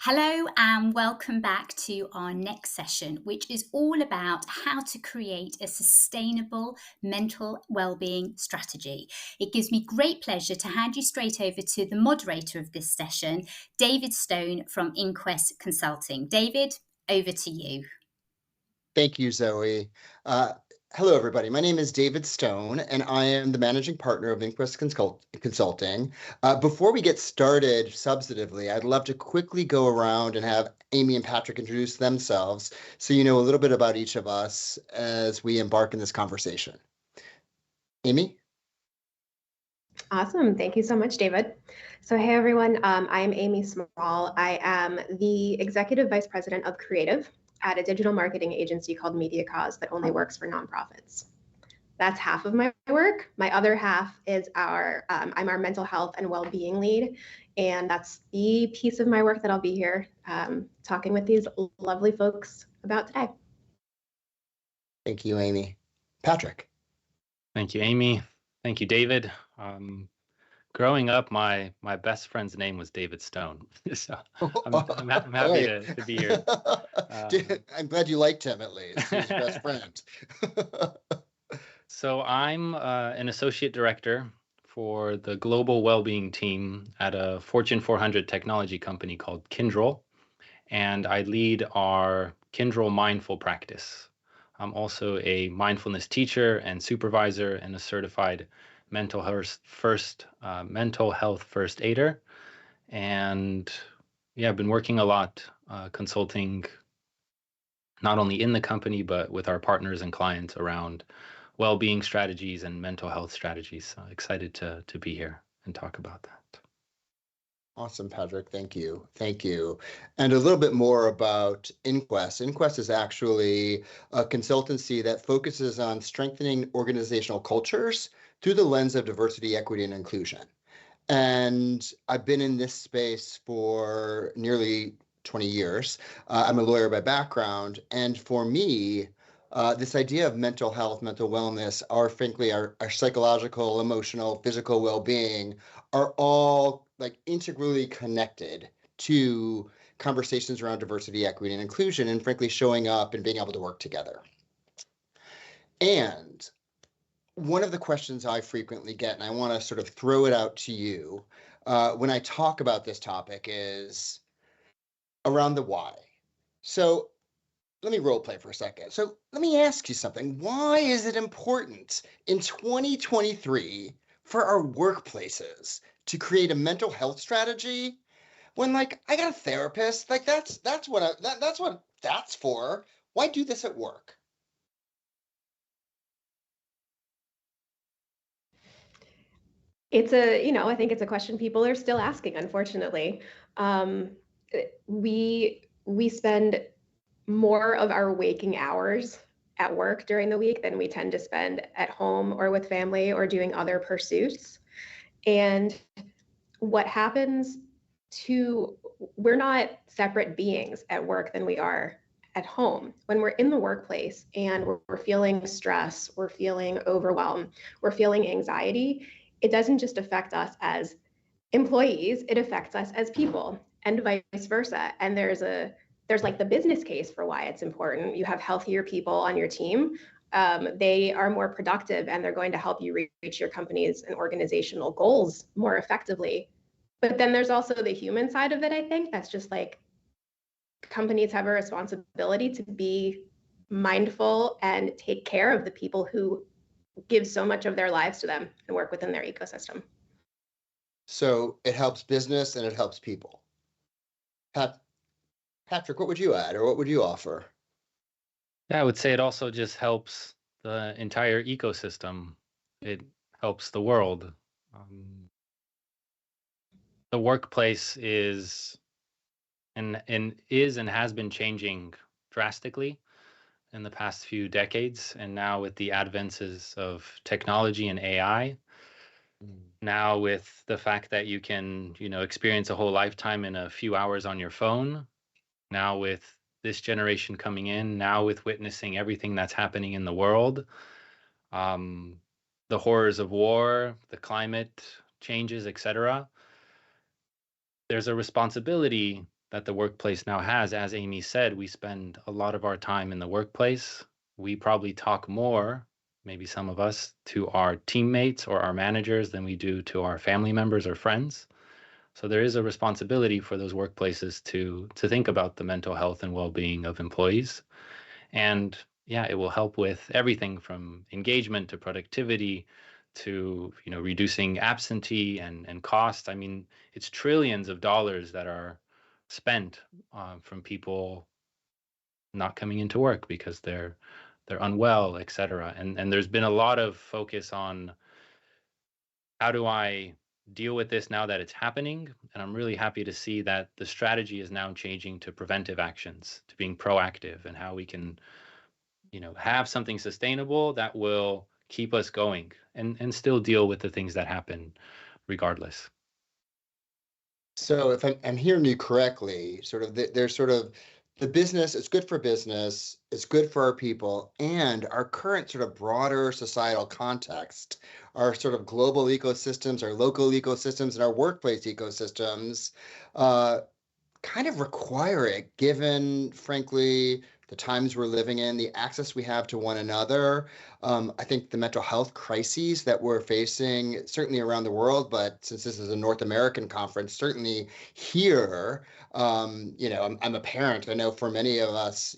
Hello, and welcome back to our next session, which is all about how to create a sustainable mental well-being strategy. It gives me great pleasure to hand you straight over to the moderator of this session, David Stone from Inquest Consulting. David, over to you. Thank you, Zoe. Uh, Hello, everybody. My name is David Stone, and I am the managing partner of Inquest Consulting. Before we get started substantively, I'd love to quickly go around and have Amy and Patrick introduce themselves so you know a little bit about each of us as we embark in this conversation. Amy? Awesome. Thank you so much, David. So, hey, everyone. I'm Amy Small. I am the Executive Vice President of Creative at a digital marketing agency called Media Cause that only works for nonprofits. That's half of my work. My other half is I'm our mental health and well-being lead. And that's the piece of my work that I'll be here talking with these lovely folks about today. Thank you, Amy. Patrick? Thank you, Amy. Thank you, David. Growing up, my best friend's name was David Stone. So I'm happy to be here. I'm glad you liked him, at least. He's your best friend. So I'm an associate director for the global well-being team at a Fortune 400 technology company called Kyndryl, and I lead our Kyndryl mindful practice. I'm also a mindfulness teacher and supervisor and a certified mental health first aider. And yeah, I've been working a lot consulting not only in the company but with our partners and clients around well-being strategies and mental health strategies. So excited to be here and talk about that. Awesome, Patrick. Thank you. Thank you. And a little bit more about Inquest. Inquest is actually a consultancy that focuses on strengthening organizational cultures through the lens of diversity, equity, and inclusion. And I've been in this space for nearly 20 years. I'm a lawyer by background. And for me, this idea of mental health, mental wellness, frankly, our psychological, emotional, physical well-being are all like integrally connected to conversations around diversity, equity, and inclusion, and frankly, showing up and being able to work together. And one of the questions I frequently get, and I want to sort of throw it out to you when I talk about this topic, is around the why. So let me role play for a second. So let me ask you something. Why is it important in 2023 for our workplaces to create a mental health strategy when, like, I got a therapist? Like, that's what that's for. Why do this at work? I think it's a question people are still asking, unfortunately. We spend more of our waking hours at work during the week than we tend to spend at home or with family or doing other pursuits. And what happens we're not separate beings at work than we are at home. When we're in the workplace and we're feeling stress, we're feeling overwhelmed, we're feeling anxiety, it doesn't just affect us as employees, it affects us as people and vice versa. And there's like the business case for why it's important. You have healthier people on your team. They are more productive and they're going to help you reach your company's and organizational goals more effectively. But then there's also the human side of it, I think. That's just like companies have a responsibility to be mindful and take care of the people who give so much of their lives to them and work within their ecosystem. So it helps business and it helps people. Patrick, what would you add or what would you offer? Yeah, I would say it also just helps the entire ecosystem. It helps the world. The workplace is and has been changing drastically in the past few decades, and now with the advances of technology and AI, now with the fact that you can, experience a whole lifetime in a few hours on your phone, now with this generation coming in, now with witnessing everything that's happening in the world, the horrors of war, the climate changes, etc., there's a responsibility that the workplace now has. As Amy said, we spend a lot of our time in the workplace. We probably talk more, maybe some of us, to our teammates or our managers than we do to our family members or friends. So there is a responsibility for those workplaces to think about the mental health and well-being of employees. And yeah, it will help with everything from engagement to productivity to reducing absentee and cost. I mean, it's trillions of dollars that are spent from people not coming into work because they're unwell, et cetera. And there's been a lot of focus on how do I deal with this now that it's happening? And I'm really happy to see that the strategy is now changing to preventive actions, to being proactive, and how we can have something sustainable that will keep us going and still deal with the things that happen regardless. So if I'm hearing you correctly, there's sort of the business, it's good for business, it's good for our people, and our current sort of broader societal context, our sort of global ecosystems, our local ecosystems, and our workplace ecosystems, kind of require it, given, frankly, the times we're living in, the access we have to one another. I think the mental health crises that we're facing, certainly around the world, but since this is a North American conference, certainly here, I'm a parent. I know for many of us,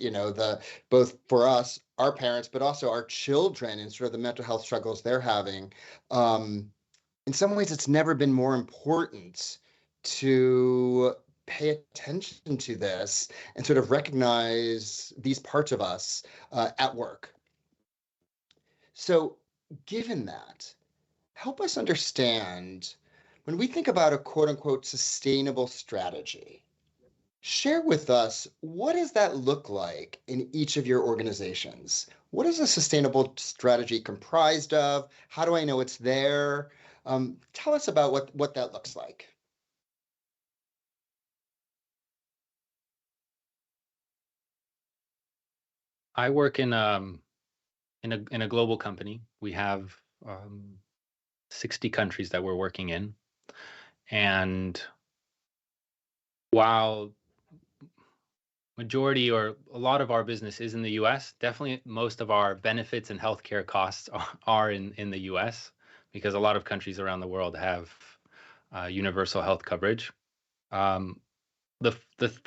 both for us, our parents, but also our children and sort of the mental health struggles they're having. In some ways, it's never been more important to pay attention to this and sort of recognize these parts of us at work. So given that, help us understand, when we think about a quote unquote sustainable strategy, share with us, what does that look like in each of your organizations? What is a sustainable strategy comprised of? How do I know it's there? Tell us about what that looks like. I work in a global company. We have 60 countries that we're working in, and while majority or a lot of our business is in the US, definitely most of our benefits and healthcare costs are in the US, because a lot of countries around the world have universal health coverage. Um, the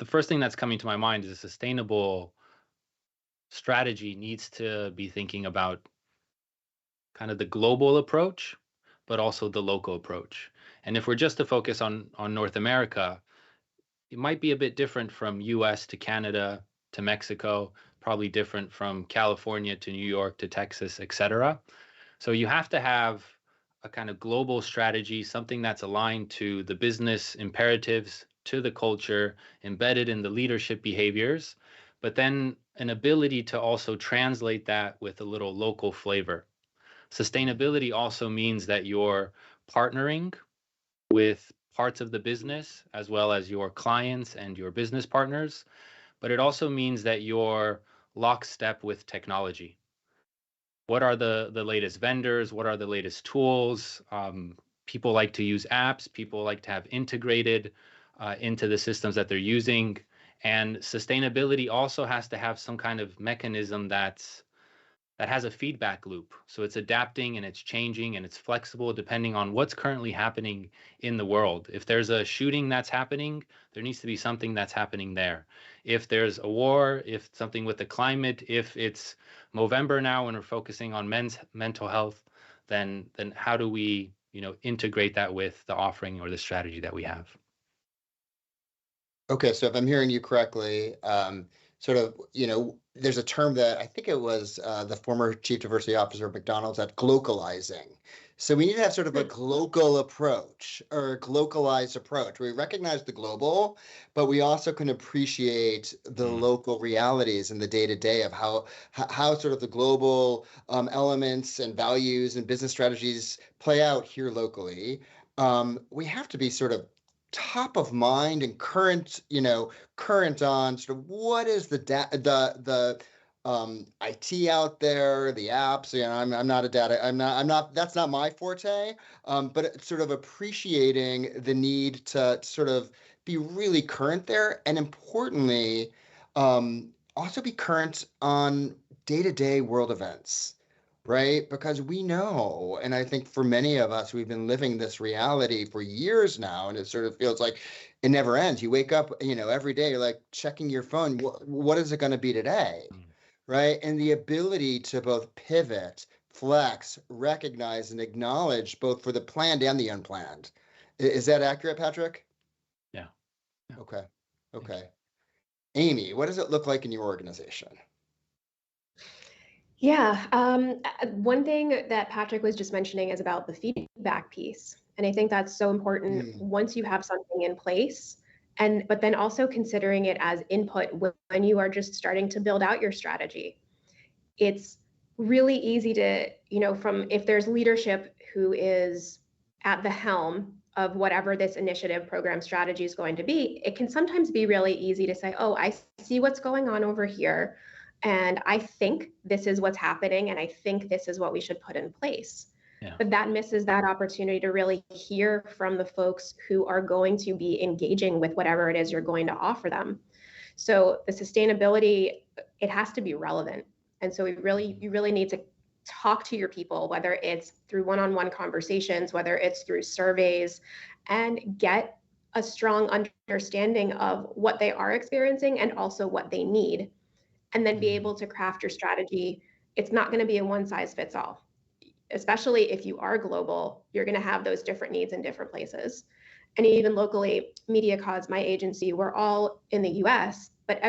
first thing that's coming to my mind is a sustainable strategy needs to be thinking about kind of the global approach, but also the local approach. And if we're just to focus on North America, it might be a bit different from US to Canada to Mexico, probably different from California to New York to Texas, et cetera. So you have to have a kind of global strategy, something that's aligned to the business imperatives, to the culture, embedded in the leadership behaviors, but then an ability to also translate that with a little local flavor. Sustainability also means that you're partnering with parts of the business as well as your clients and your business partners, but it also means that you're lockstep with technology. What are the latest vendors? What are the latest tools? People like to use apps. People like to have integrated into the systems that they're using. And sustainability also has to have some kind of mechanism that has a feedback loop. So it's adapting and it's changing and it's flexible depending on what's currently happening in the world. If there's a shooting that's happening, there needs to be something that's happening there. If there's a war, if something with the climate, if it's Movember now and we're focusing on men's mental health, then how do we, integrate that with the offering or the strategy that we have? Okay, so if I'm hearing you correctly, there's a term that I think it was the former chief diversity officer of McDonald's at glocalizing. So we need to have sort of a global approach or a glocalized approach. We recognize the global, but we also can appreciate the local realities in the day-to-day of how sort of the global elements and values and business strategies play out here locally. We have to be sort of top of mind and current on sort of what is the IT out there, the apps. You know, I'm not a data. I'm not. That's not my forte. But it's sort of appreciating the need to sort of be really current there, and importantly, also be current on day-to-day world events, right? Because we know, and I think for many of us, we've been living this reality for years now, and it sort of feels like it never ends. You wake up, you know, every day, like checking your phone. What is it going to be today? Right? And the ability to both pivot, flex, recognize, and acknowledge both for the planned and the unplanned. Is that accurate, Patrick? Yeah. Okay. Okay. Amy, what does it look like in your organization? Yeah, one thing that Patrick was just mentioning is about the feedback piece. And I think that's so important once you have something in place, but then also considering it as input when you are just starting to build out your strategy. It's really easy to, from if there's leadership who is at the helm of whatever this initiative, program, strategy is going to be, it can sometimes be really easy to say, oh, I see what's going on over here. And I think this is what's happening. And I think this is what we should put in place. Yeah. But that misses that opportunity to really hear from the folks who are going to be engaging with whatever it is you're going to offer them. So the sustainability, it has to be relevant. And so you really need to talk to your people, whether it's through one-on-one conversations, whether it's through surveys, and get a strong understanding of what they are experiencing and also what they need. And then be able to craft your strategy. It's not going to be a one size fits all. Especially if you are global, you're going to have those different needs in different places. And even locally, MediaCause, my agency, we're all in the US, but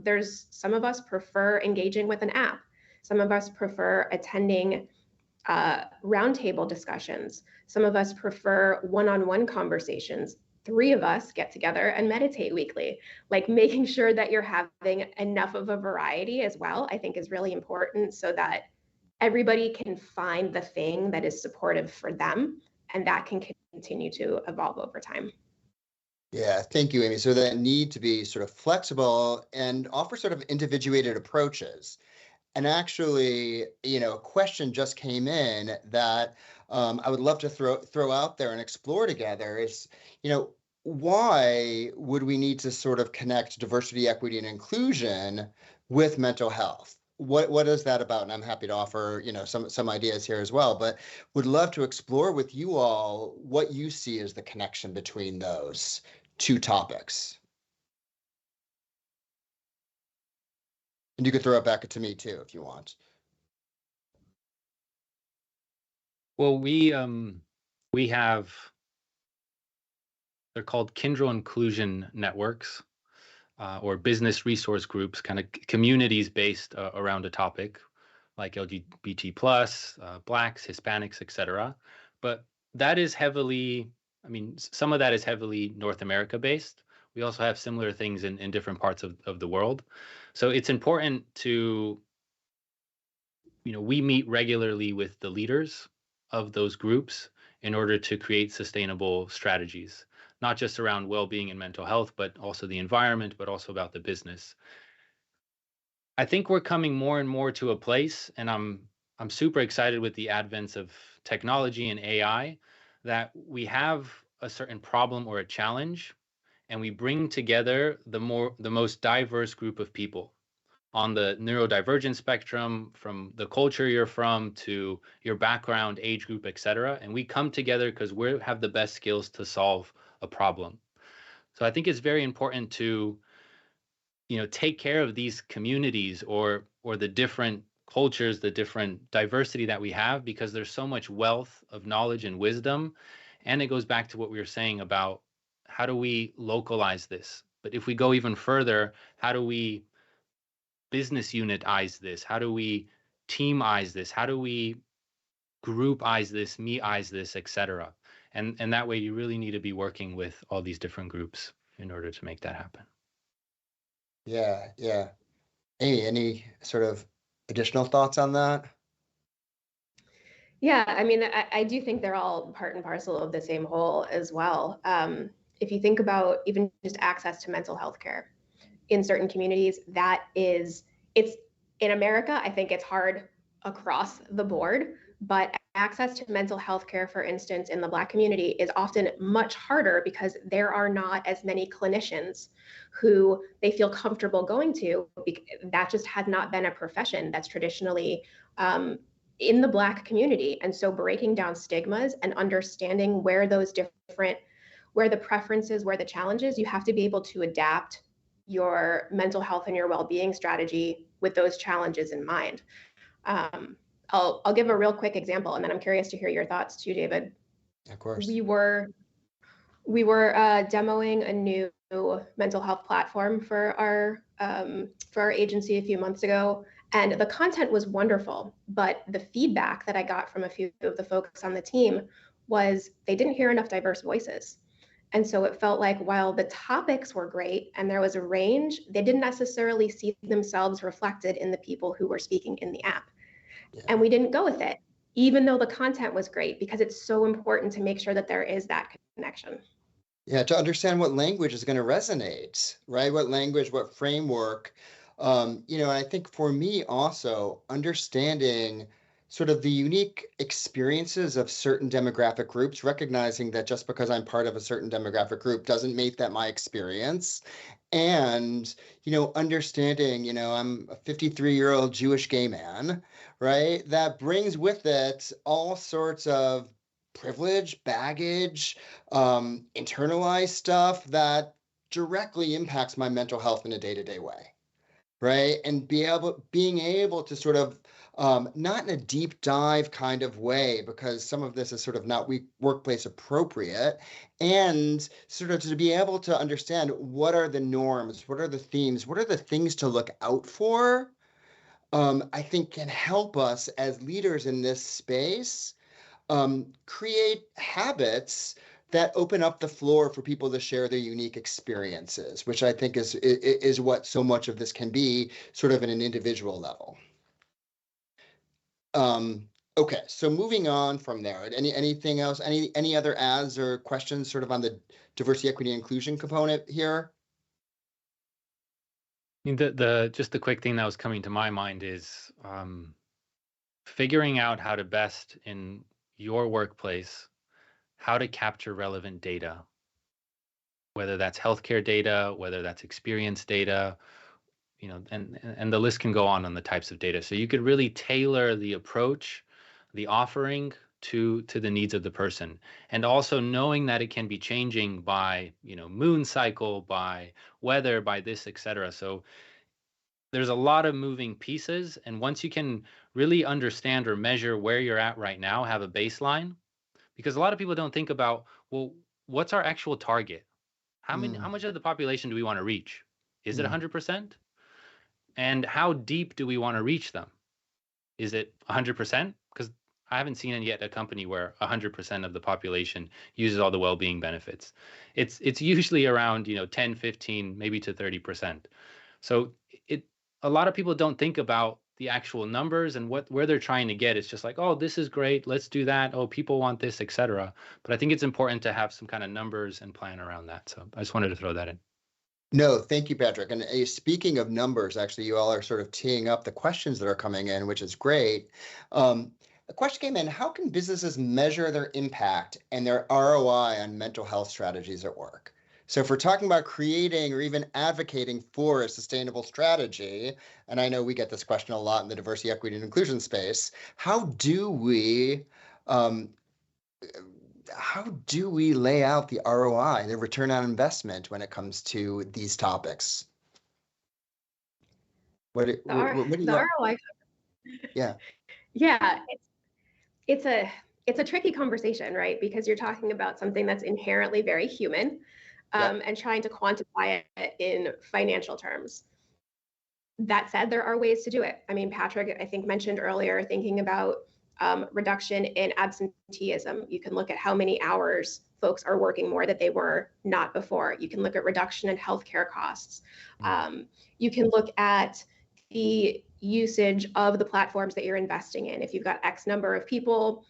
there's some of us prefer engaging with an app. Some of us prefer attending roundtable discussions. Some of us prefer one-on-one conversations. 3 of us get together and meditate weekly. Like making sure that you're having enough of a variety as well, I think is really important so that everybody can find the thing that is supportive for them, and that can continue to evolve over time. Yeah, thank you, Amy. So that need to be sort of flexible and offer sort of individuated approaches. And actually, a question just came in that I would love to throw out there and explore together is, why would we need to sort of connect diversity, equity, and inclusion with mental health? What is that about? And I'm happy to offer, some ideas here as well, but would love to explore with you all what you see as the connection between those two topics. And you could throw it back to me too, if you want. Well, we have, they're called Kyndryl Inclusion Networks, or business resource groups, kind of communities based around a topic like LGBT+, Blacks, Hispanics, etc. But that is heavily, some of that is heavily North America based. We also have similar things in different parts of the world. So it's important to, we meet regularly with the leaders of those groups in order to create sustainable strategies, not just around well-being and mental health, but also the environment, but also about the business. I think we're coming more and more to a place, and I'm super excited with the advents of technology and AI, that we have a certain problem or a challenge, and we bring together the most diverse group of people on the neurodivergent spectrum, from the culture you're from to your background, age group, etc. And we come together because we have the best skills to solve a problem. So I think it's very important to, take care of these communities or the different cultures, the different diversity that we have, because there's so much wealth of knowledge and wisdom. And it goes back to what we were saying about how do we localize this? But if we go even further, how do we business unitize this? How do we teamize this? How do we groupize this, me-ize this, etc.? And that way you really need to be working with all these different groups in order to make that happen. Yeah. Any sort of additional thoughts on that? Yeah, I do think they're all part and parcel of the same whole as well. If you think about even just access to mental health care in certain communities, it's in America, I think it's hard across the board, but access to mental health care, for instance, in the Black community is often much harder because there are not as many clinicians who they feel comfortable going to. That just has not been a profession that's traditionally in the Black community. And so breaking down stigmas and understanding where those different, where the preferences, where the challenges, you have to be able to adapt your mental health and your well-being strategy with those challenges in mind. I'll give a real quick example, and then I'm curious to hear your thoughts too, David. Of course. We were demoing a new mental health platform for our agency a few months ago, and the content was wonderful. But the feedback that I got from a few of the folks on the team was they didn't hear enough diverse voices. And so it felt like while the topics were great and there was a range, they didn't necessarily see themselves reflected in the people who were speaking in the app. Yeah. And we didn't go with it, even though the content was great, because it's so important to make sure that there is that connection. Yeah, to understand what language is going to resonate, right? What language, what framework. I think for me also, understanding sort of the unique experiences of certain demographic groups, recognizing that just because I'm part of a certain demographic group doesn't make that my experience. And, understanding, I'm a 53-year-old Jewish gay man, right? That brings with it all sorts of privilege, baggage, internalized stuff that directly impacts my mental health in a day-to-day way, right? And being able to sort of, not in a deep dive kind of way, because some of this is sort of not workplace appropriate, and sort of to be able to understand what are the norms, what are the themes, what are the things to look out for, I think can help us as leaders in this space create habits that open up the floor for people to share their unique experiences, which I think is what so much of this can be, sort of at an individual level. Okay, so moving on from there, anything else, any other adds or questions sort of on the diversity, equity, inclusion component here? I mean, just the quick thing that was coming to my mind is figuring out how to best in your workplace, how to capture relevant data, whether that's healthcare data, whether that's experience data, and the list can go on the types of data. So you could really tailor the approach, the offering to the needs of the person. And also knowing that it can be changing by, moon cycle, by weather, by this, et cetera. So there's a lot of moving pieces. And once you can really understand or measure where you're at right now, have a baseline, because a lot of people don't think about, well, what's our actual target? How much of the population do we want to reach? Is it 100%? And how deep do we want to reach them? Is it 100%? Because I haven't seen yet a company where 100% of the population uses all the well-being benefits. It's usually around 10, 15, maybe to 30%. So a lot of people don't think about the actual numbers and where they're trying to get. It's just like, oh, this is great, let's do that. Oh, people want this, etc. But I think it's important to have some kind of numbers and plan around that. So I just wanted to throw that in. No, thank you, Patrick. And speaking of numbers, actually, you all are sort of teeing up the questions that are coming in, which is great. A question came in: how can businesses measure their impact and their ROI on mental health strategies at work? So if we're talking about creating or even advocating for a sustainable strategy, and I know we get this question a lot in the diversity, equity, and inclusion space, how do we lay out the ROI, the return on investment, when it comes to these topics? The ROI. Yeah. Yeah, it's a tricky conversation, right? Because you're talking about something that's inherently very human, and trying to quantify it in financial terms. That said, there are ways to do it. I mean, Patrick, I think, mentioned earlier, thinking about reduction in absenteeism. You can look at how many hours folks are working more that they were not before. You can look at reduction in healthcare costs. You can look at the usage of the platforms that you're investing in. If you've got X number of people,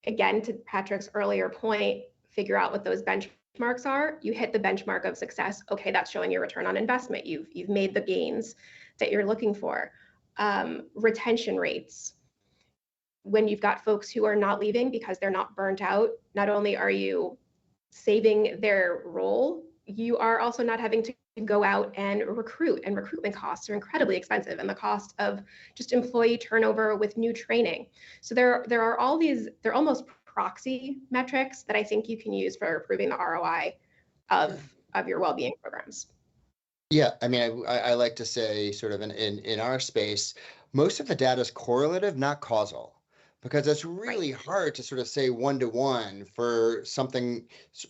again, to Patrick's earlier point, figure out what those benchmarks are. You hit the benchmark of success. Okay, that's showing your return on investment. You've made the gains that you're looking for. retention rates. When you've got folks who are not leaving because they're not burnt out, not only are you saving their role, you are also not having to go out and recruit, and recruitment costs are incredibly expensive, and the cost of just employee turnover with new training. So there are all these, they're almost proxy metrics that I think you can use for improving the ROI of your well-being programs. Yeah, I mean, I like to say sort of in our space, most of the data is correlative, not causal, because it's really hard to sort of say one-to-one for something,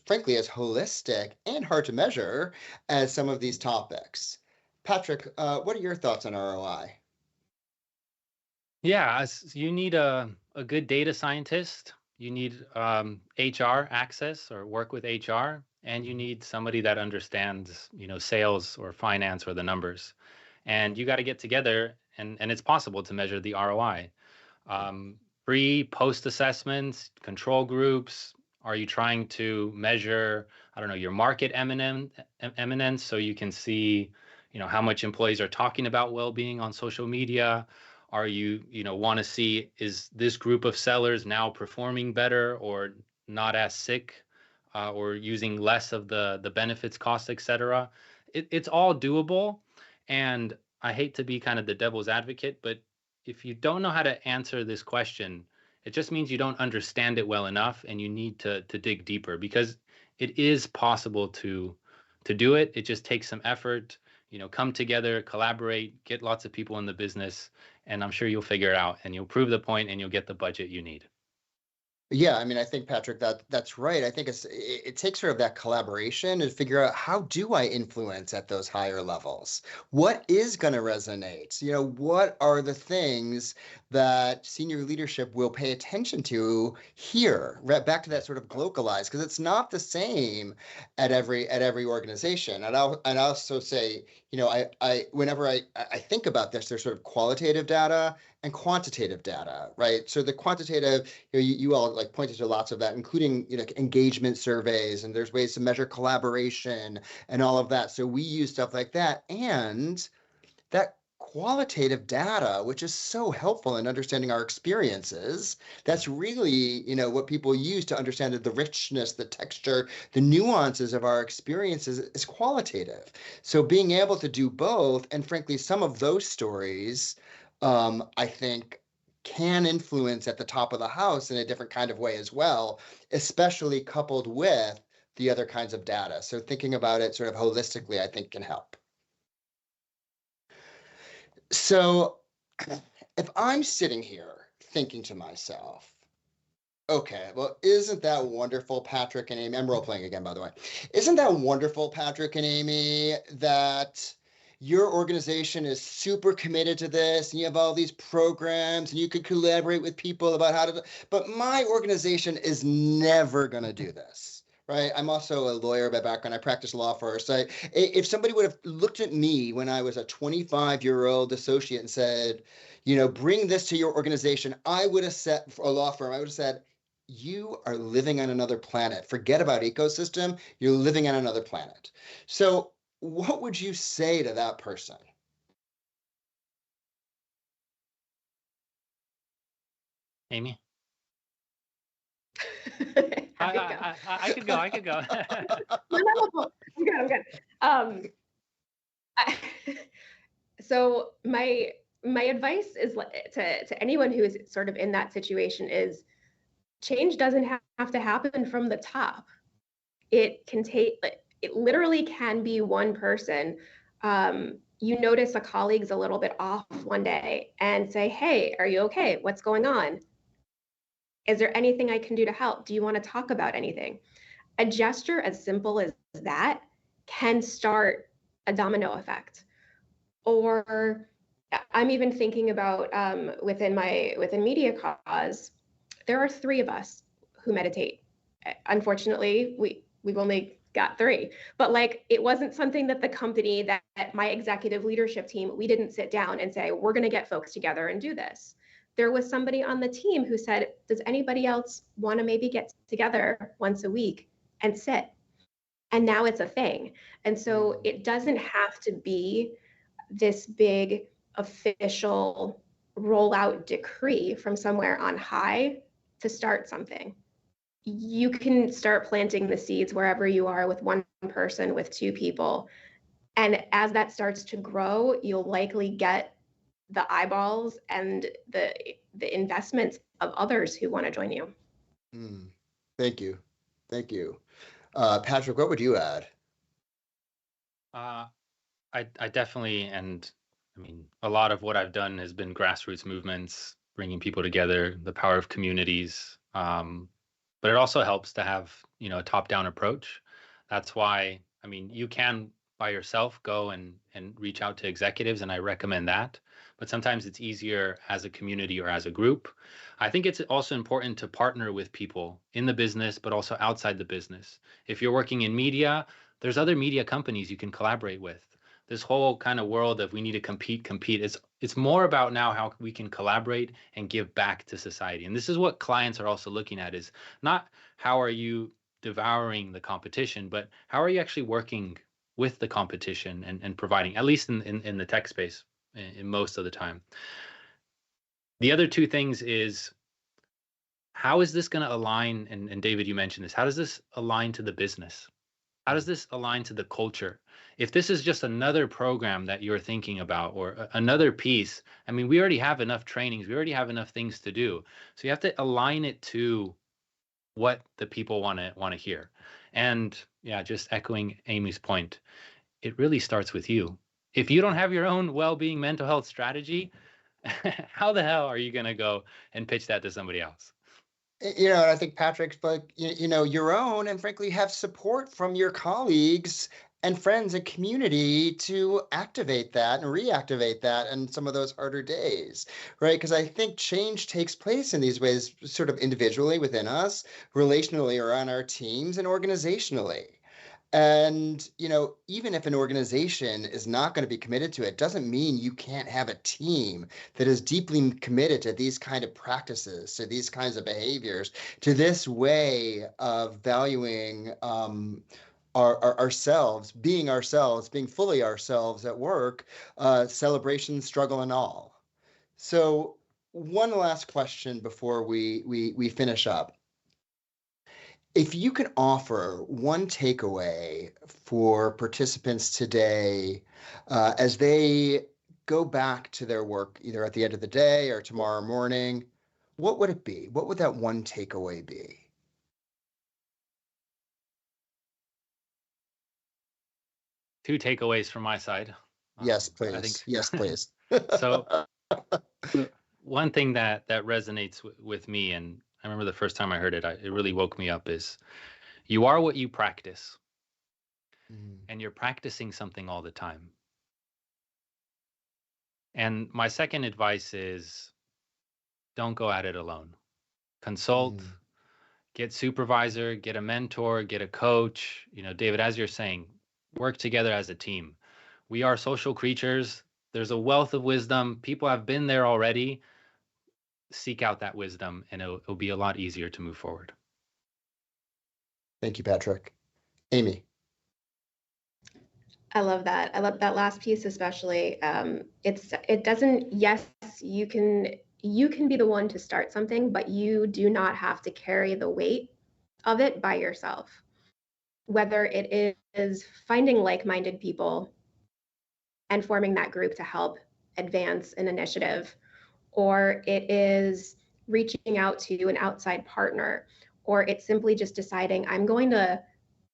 frankly, as holistic and hard to measure as some of these topics. Patrick, what are your thoughts on ROI? Yeah, you need a good data scientist. You need HR access or work with HR, and you need somebody that understands, sales or finance or the numbers. And you got to get together, and it's possible to measure the ROI. Pre, post assessments, control groups. Are you trying to measure, I don't know, your market eminence, so you can see, how much employees are talking about well-being on social media? Are you, want to see, is this group of sellers now performing better or not as sick, or using less of the benefits cost, et cetera? It's all doable. And I hate to be kind of the devil's advocate, but if you don't know how to answer this question, it just means you don't understand it well enough, and you need to dig deeper, because it is possible to do it. It just takes some effort. Come together, collaborate, get lots of people in the business, and I'm sure you'll figure it out, and you'll prove the point, and you'll get the budget you need. Yeah, I mean, I think, Patrick, that's right. I think it takes sort of that collaboration to figure out, how do I influence at those higher levels? What is going to resonate? What are the things that senior leadership will pay attention to here? Right back to that sort of localized, because it's not the same at every organization. And I'll also say, whenever I think about this, there's sort of qualitative data and quantitative data, right? So the quantitative, you all like pointed to lots of that, including engagement surveys, and there's ways to measure collaboration and all of that. So we use stuff like that, and that qualitative data, which is so helpful in understanding our experiences. That's really, what people use to understand the richness, the texture, the nuances of our experiences is qualitative. So being able to do both, and frankly, some of those stories, I think, can influence at the top of the house in a different kind of way as well, especially coupled with the other kinds of data. So thinking about it sort of holistically, I think, can help. So if I'm sitting here thinking to myself, okay, well, isn't that wonderful, Patrick and Amy? I'm role playing again, by the way. Isn't that wonderful, Patrick and Amy, that your organization is super committed to this, and you have all these programs, and you could collaborate with people about how to, but my organization is never going to do this. Right. I'm also a lawyer by background. I practice law first. If somebody would have looked at me when I was a 25-year-old associate and said, bring this to your organization, I would have said, for a law firm, I would have said, you are living on another planet. Forget about ecosystem. You're living on another planet. So what would you say to that person? Amy? I could go. No, I'm good. So my advice is to anyone who is sort of in that situation is, change doesn't have to happen from the top. It literally can be one person. You notice a colleague's a little bit off one day and say, hey, are you okay? What's going on? Is there anything I can do to help? Do you want to talk about anything? A gesture as simple as that can start a domino effect. Or I'm even thinking about within Media Cause, there are 3 of us who meditate. Unfortunately, we've only got 3, but it wasn't something that the company, that my executive leadership team, we didn't sit down and say, we're going to get folks together and do this. There was somebody on the team who said, does anybody else want to maybe get together once a week and sit? And now it's a thing. And so it doesn't have to be this big official rollout decree from somewhere on high to start something. You can start planting the seeds wherever you are, with one person, with two people. And as that starts to grow, you'll likely get the eyeballs and the investments of others who want to join you. Thank you. Thank you. Patrick, what would you add? I definitely, and I mean, a lot of what I've done has been grassroots movements, bringing people together, the power of communities. But it also helps to have, a top-down approach. That's why, I mean, you can by yourself go and reach out to executives, and I recommend that. But sometimes it's easier as a community or as a group. I think it's also important to partner with people in the business, but also outside the business. If you're working in media, there's other media companies you can collaborate with. This whole kind of world of we need to compete. It's more about now how we can collaborate and give back to society. And this is what clients are also looking at, is not how are you devouring the competition, but how are you actually working with the competition and providing, at least in the tech space, in most of the time. The other two things is, how is this going to align, and David, you mentioned this, how does this align to the business? How does this align to the culture? If this is just another program that you're thinking about, or another piece, I mean, we already have enough trainings, we already have enough things to do. So you have to align it to what the people want to hear. And yeah, just echoing Amy's point, it really starts with you. If you don't have your own well-being mental health strategy, how the hell are you going to go and pitch that to somebody else? And I think Patrick's like, your own, and frankly, have support from your colleagues and friends and community to activate that and reactivate that in some of those harder days, right? Because I think change takes place in these ways, sort of individually within us, relationally or on our teams, and organizationally. And, even if an organization is not going to be committed to it, doesn't mean you can't have a team that is deeply committed to these kind of practices, to these kinds of behaviors, to this way of valuing ourselves, being fully ourselves at work, celebration, struggle, and all. So one last question before we finish up. If you can offer one takeaway for participants today as they go back to their work, either at the end of the day or tomorrow morning, what would it be? What would that one takeaway be? Two takeaways from my side. Yes, please. I think Yes, please. so. One thing that resonates with me, and I remember the first time I heard it, it really woke me up, is you are what you practice, and you're practicing something all the time. And my second advice is, don't go at it alone. Consult, get supervisor, get a mentor, get a coach. David, as you're saying, work together as a team. We are social creatures. There's a wealth of wisdom. People have been there already. Seek out that wisdom, and it'll be a lot easier to move forward. Thank you, Patrick. Amy. I love that. I love that last piece, especially. It doesn't, yes, you can be the one to start something, but you do not have to carry the weight of it by yourself. Whether it is finding like-minded people and forming that group to help advance an initiative, or it is reaching out to an outside partner, or it's simply just deciding I'm going to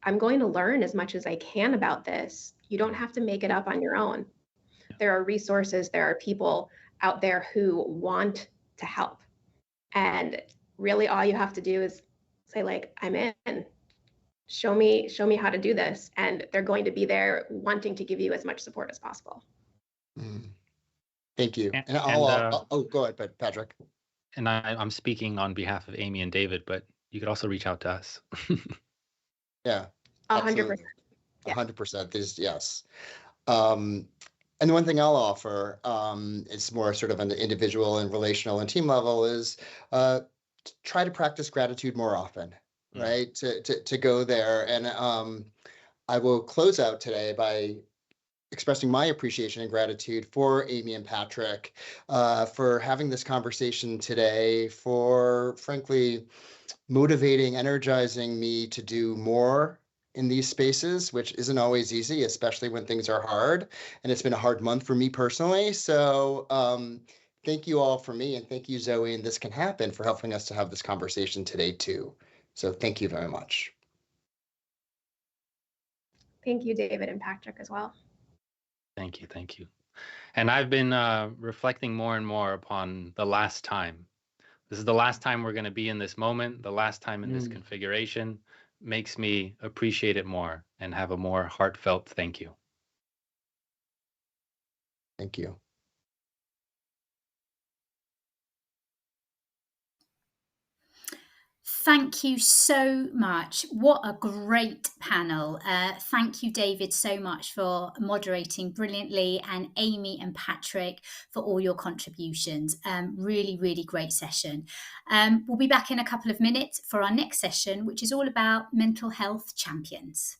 learn as much as I can about this. You don't have to make it up on your own. There are resources, there are people out there who want to help. And really all you have to do is say, like, I'm in. Show me how to do this. And they're going to be there wanting to give you as much support as possible. Thank you. And I'll go ahead, but Patrick. And I'm speaking on behalf of Amy and David, but you could also reach out to us. Yeah. 100%. 100%. Yes. And the one thing I'll offer, it's more sort of on the individual and relational and team level, is try to practice gratitude more often, right? To go there. And I will close out today by expressing my appreciation and gratitude for Amy and Patrick for having this conversation today, for frankly motivating, energizing me to do more in these spaces, which isn't always easy, especially when things are hard. And it's been a hard month for me personally. So thank you all for me, and thank you, Zoe, and This Can Happen for helping us to have this conversation today too. So thank you very much. Thank you, David and Patrick, as well. Thank you. Thank you. And I've been reflecting more and more upon the last time. This is the last time we're going to be in this moment, the last time in this configuration. Makes me appreciate it more and have a more heartfelt thank you. Thank you. Thank you so much. What a great panel. Thank you, David, so much for moderating brilliantly, and Amy and Patrick for all your contributions. Really, really great session. We'll be back in a couple of minutes for our next session, which is all about mental health champions.